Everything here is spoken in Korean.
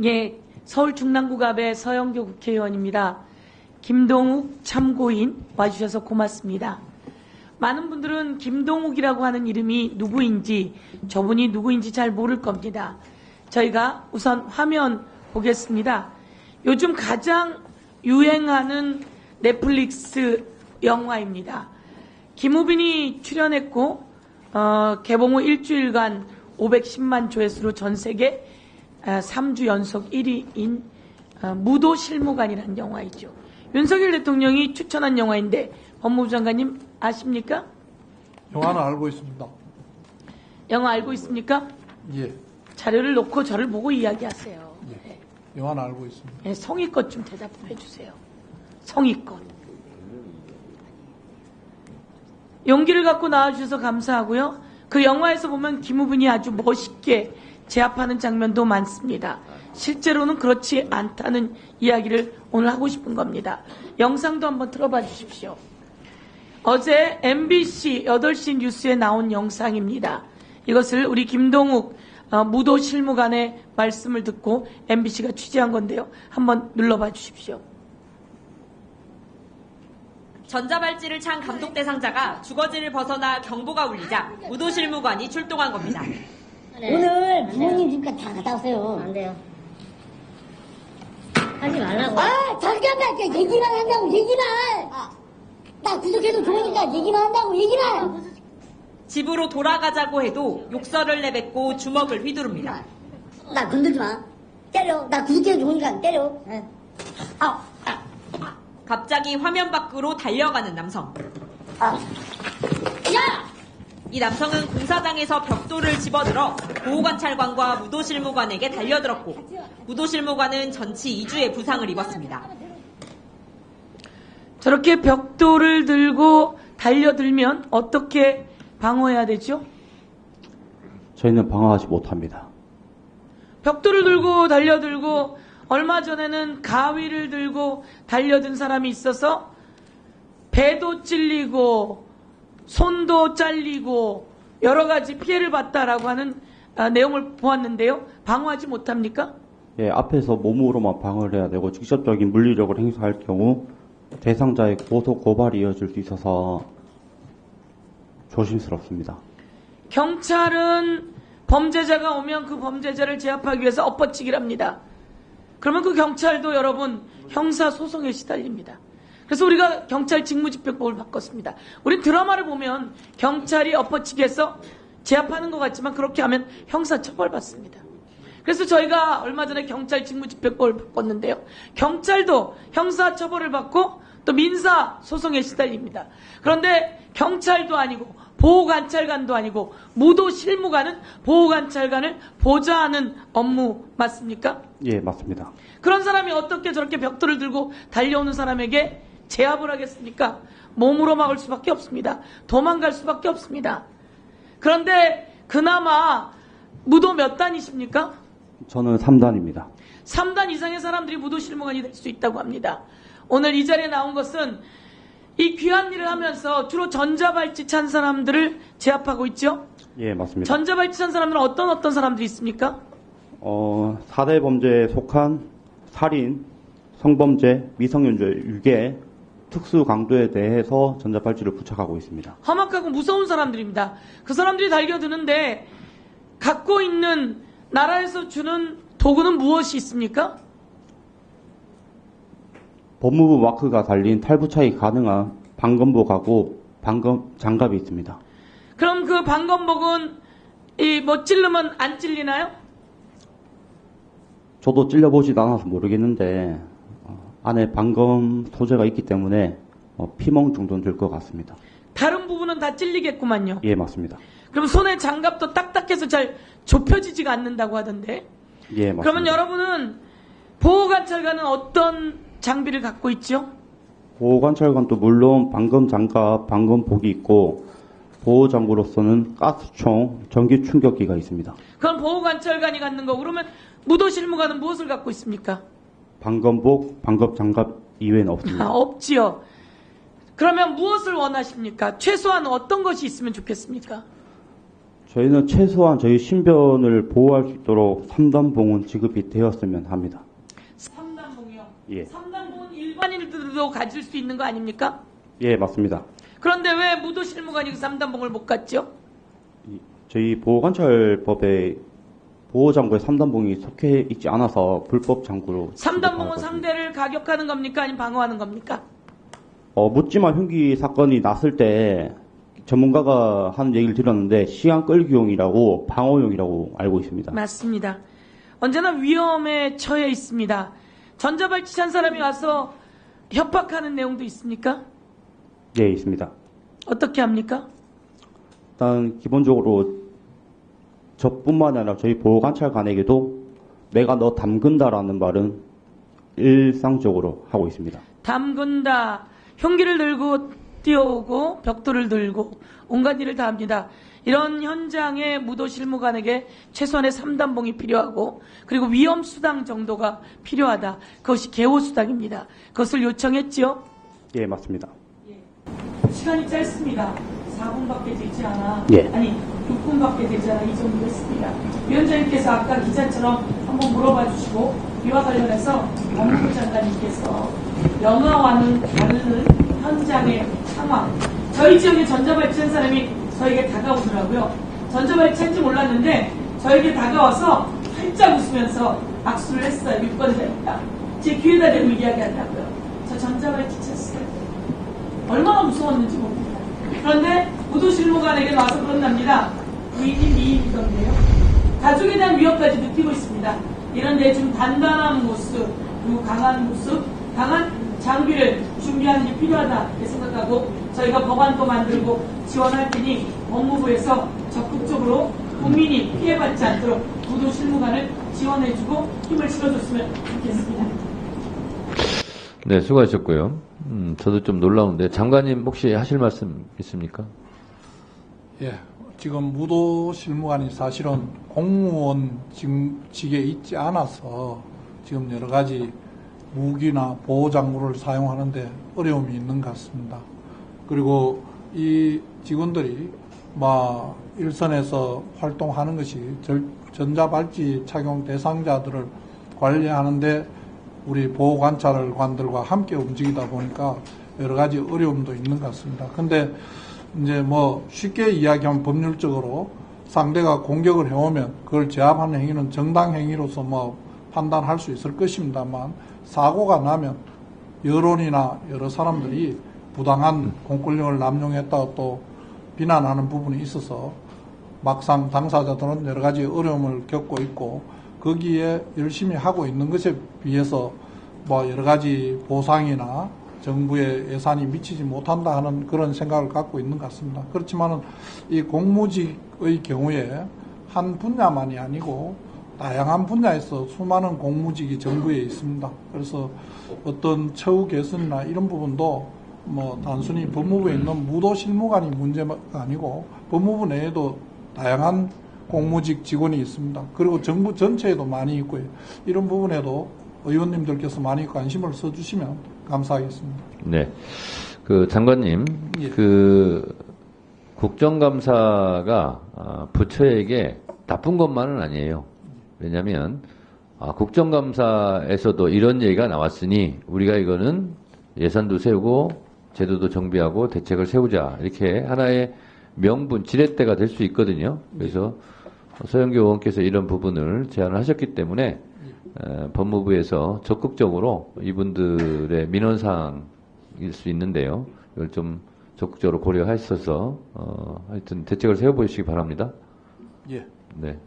예, 서울 중랑구갑의 서영교 국회의원입니다. 김동욱 참고인 와주셔서 고맙습니다. 많은 분들은 김동욱이라고 하는 이름이 누구인지, 저분이 누구인지 잘 모를 겁니다. 저희가 우선 화면 보겠습니다. 요즘 가장 유행하는 넷플릭스 영화입니다. 김우빈이 출연했고 개봉 후 일주일간 510만 조회수로 전 세계 3주 연속 1위인 무도실무관이라는 영화이죠. 윤석열 대통령이 추천한 영화인데 법무부 장관님 아십니까? 영화는 알고 있습니다. 영화 알고 있습니까? 예. 자료를 놓고 저를 보고 이야기하세요. 예. 네. 영화는 알고 있습니다. 네, 성의껏 좀 대답해 주세요. 성의껏. 용기를 갖고 나와주셔서 감사하고요. 그 영화에서 보면 김우빈이 아주 멋있게 제압하는 장면도 많습니다. 실제로는 그렇지 않다는 이야기를 오늘 하고 싶은 겁니다. 영상도 한번 틀어봐 주십시오. 어제 MBC 8시 뉴스에 나온 영상입니다. 이것을 우리 김동욱 무도실무관의 말씀을 듣고 MBC가 취재한 건데요. 한번 눌러봐 주십시오. 전자발찌를 찬 감독 대상자가 주거지를 벗어나 경보가 울리자 무도실무관이 출동한 겁니다. 오늘 부모님 집까지 다 갔다 오세요. 안 돼요. 하지 말라고. 아, 잠깐만, 얘기만 한다고, 얘기만! 나 구속해도 좋으니까 얘기만 한다고, 얘기만! 집으로 돌아가자고 해도 욕설을 내뱉고 주먹을 휘두릅니다. 나 건들지 마. 때려. 나 구속해도 좋으니까 때려. 갑자기 화면 밖으로 달려가는 남성. 야! 이 남성은 공사장에서 벽돌을 집어들어 보호관찰관과 무도실무관에게 달려들었고 무도실무관은 전치 2주의 부상을 입었습니다. 저렇게 벽돌을 들고 달려들면 어떻게 방어해야 되죠? 저희는 방어하지 못합니다. 벽돌을 들고 달려들고 얼마 전에는 가위를 들고 달려든 사람이 있어서 배도 찔리고 손도 잘리고 여러 가지 피해를 봤다라고 하는 내용을 보았는데요. 방어하지 못합니까? 예, 앞에서 몸으로만 방어를 해야 되고 직접적인 물리력을 행사할 경우 대상자의 고소 고발이 이어질 수 있어서 조심스럽습니다. 경찰은 범죄자가 오면 그 범죄자를 제압하기 위해서 엎어치기를 합니다. 그러면 그 경찰도 여러분 형사소송에 시달립니다. 그래서 우리가 경찰 직무집행법을 바꿨습니다. 우리 드라마를 보면 경찰이 엎어치기해서 제압하는 것 같지만 그렇게 하면 형사처벌받습니다. 그래서 저희가 얼마 전에 경찰 직무집행법을 바꿨는데요. 경찰도 형사처벌을 받고 또 민사소송에 시달립니다. 그런데 경찰도 아니고 보호관찰관도 아니고 무도실무관은 보호관찰관을 보좌하는 업무 맞습니까? 예, 맞습니다. 그런 사람이 어떻게 저렇게 벽돌을 들고 달려오는 사람에게 제압을 하겠습니까? 몸으로 막을 수밖에 없습니다. 도망갈 수밖에 없습니다. 그런데 그나마 무도 몇 단이십니까? 저는 3단입니다. 3단 이상의 사람들이 무도실무관이 될 수 있다고 합니다. 오늘 이 자리에 나온 것은 이 귀한 일을 하면서 주로 전자발찌 찬 사람들을 제압하고 있죠? 예, 맞습니다. 전자발찌 찬 사람들은 어떤 사람들이 있습니까? 4대 범죄에 속한 살인, 성범죄, 미성년자 유괴, 특수 강도에 대해서 전자발찌를 부착하고 있습니다. 험악하고 무서운 사람들입니다. 그 사람들이 달려드는데 갖고 있는 나라에서 주는 도구는 무엇이 있습니까? 법무부 마크가 달린 탈부착이 가능한 방검복하고 방검 장갑이 있습니다. 그럼 그 방검복은 찔르면 안 찔리나요? 저도 찔려보지도 않아서 모르겠는데 안에 방검 소재가 있기 때문에 피멍 정도는 들 것 같습니다. 다른 부분은 다 찔리겠구만요. 예, 맞습니다. 그럼 손의 장갑도 딱딱해서 잘 좁혀지지가 않는다고 하던데. 예, 맞습니다. 그러면 여러분은 보호관찰관은 어떤 장비를 갖고 있죠? 보호관찰관도 물론 방검 장갑, 방검복이 있고 보호장구로서는 가스총, 전기 충격기가 있습니다. 그건 보호관찰관이 갖는 거고 그러면 무도실무관은 무엇을 갖고 있습니까? 방검복, 방검장갑 이외에는 없습니다. 없지요. 그러면 무엇을 원하십니까? 최소한 어떤 것이 있으면 좋겠습니까? 저희는 최소한 저희 신변을 보호할 수 있도록 3단봉은 지급이 되었으면 합니다. 3단봉이요? 예. 3단봉은 일반인들도 가질 수 있는 거 아닙니까? 예, 맞습니다. 그런데 왜 무도실무관이 그 3단봉을 못 갔죠? 저희 보호관찰법에 보호장구에 3단봉이 속해 있지 않아서 불법 장구로 3단봉은 상대를 가격하는 겁니까? 아니면 방어하는 겁니까? 묻지마 흉기 사건이 났을 때 전문가가 하는 얘기를 들었는데 시간 끌기용이라고 방어용이라고 알고 있습니다. 맞습니다. 언제나 위험에 처해 있습니다. 전자발찌 찬 사람이 와서 협박하는 내용도 있습니까? 예, 있습니다. 어떻게 합니까? 일단 기본적으로 저뿐만 아니라 저희 보호관찰관에게도 내가 너 담근다라는 말은 일상적으로 하고 있습니다. 담근다. 흉기를 들고 뛰어오고 벽돌을 들고 온갖 일을 다 합니다. 이런 현장에 무도실무관에게 최소한의 3단봉이 필요하고 그리고 위험수당 정도가 필요하다. 그것이 개호수당입니다. 그것을 요청했지요? 예, 맞습니다. 시간이 짧습니다. 4분밖에 되지 않아. 예. 아니 6분밖에 되지 않아. 이 정도 됐습니다. 위원장님께서 아까 기자처럼 한번 물어봐 주시고 이와 관련해서 법무부 장관님께서 영화와는 다른 현장의 상황. 저희 지역에 전자발찌 한 사람이 저에게 다가오더라고요. 전자발찌 한지 몰랐는데 저에게 다가와서 활짝 웃으면서 악수를 했어요. 유권자입니다. 제 귀에다 대고 이야기하더라고요. 저 전자발찌 찼어요. 얼마나 무서웠는지 모릅니다. 그런데 무도실무관에게 와서 그런답니다. 부인이 미인이던데요. 가족에 대한 위협까지 느끼고 있습니다. 이런데 좀 단단한 모습, 그리고 강한 모습, 강한 장비를 준비하는 게 필요하다 이렇게 생각하고 저희가 법안도 만들고 지원할 테니 법무부에서 적극적으로 국민이 피해받지 않도록 무도실무관을 지원해주고 힘을 실어줬으면 좋겠습니다. 네, 수고하셨고요. 저도 좀 놀라운데 장관님 혹시 하실 말씀 있습니까? 예. 지금 무도실무관이 사실은 공무원직에 있지 않아서 지금 여러 가지 무기나 보호장구를 사용하는데 어려움이 있는 것 같습니다. 그리고 이 직원들이 일선에서 활동하는 것이 전자발찌 착용 대상자들을 관리하는데 우리 보호관찰관들과 함께 움직이다 보니까 여러 가지 어려움도 있는 것 같습니다. 근데 이제 쉽게 이야기하면 법률적으로 상대가 공격을 해오면 그걸 제압하는 행위는 정당 행위로서 판단할 수 있을 것입니다만 사고가 나면 여론이나 여러 사람들이 부당한 공권력을 남용했다고 또 비난하는 부분이 있어서 막상 당사자들은 여러 가지 어려움을 겪고 있고 거기에 열심히 하고 있는 것에 비해서 여러 가지 보상이나 정부의 예산이 미치지 못한다 하는 그런 생각을 갖고 있는 것 같습니다. 그렇지만은 이 공무직의 경우에 한 분야만이 아니고 다양한 분야에서 수많은 공무직이 정부에 있습니다. 그래서 어떤 처우 개선이나 이런 부분도 단순히 법무부에 있는 무도실무관이 문제가 아니고 법무부 내에도 다양한 공무직 직원이 있습니다. 그리고 정부 전체에도 많이 있고요. 이런 부분에도 의원님들께서 많이 관심을 써주시면 감사하겠습니다. 네. 장관님, 예. 국정감사가 부처에게 나쁜 것만은 아니에요. 왜냐하면 국정감사에서도 이런 얘기가 나왔으니 우리가 이거는 예산도 세우고 제도도 정비하고 대책을 세우자 이렇게 하나의 명분, 지렛대가 될 수 있거든요. 그래서 서영교 의원께서 이런 부분을 제안을 하셨기 때문에 법무부에서 적극적으로 이분들의 민원사항일 수 있는데요. 이걸 좀 적극적으로 고려하셔서 하여튼 대책을 세워보시기 바랍니다. 예. 네.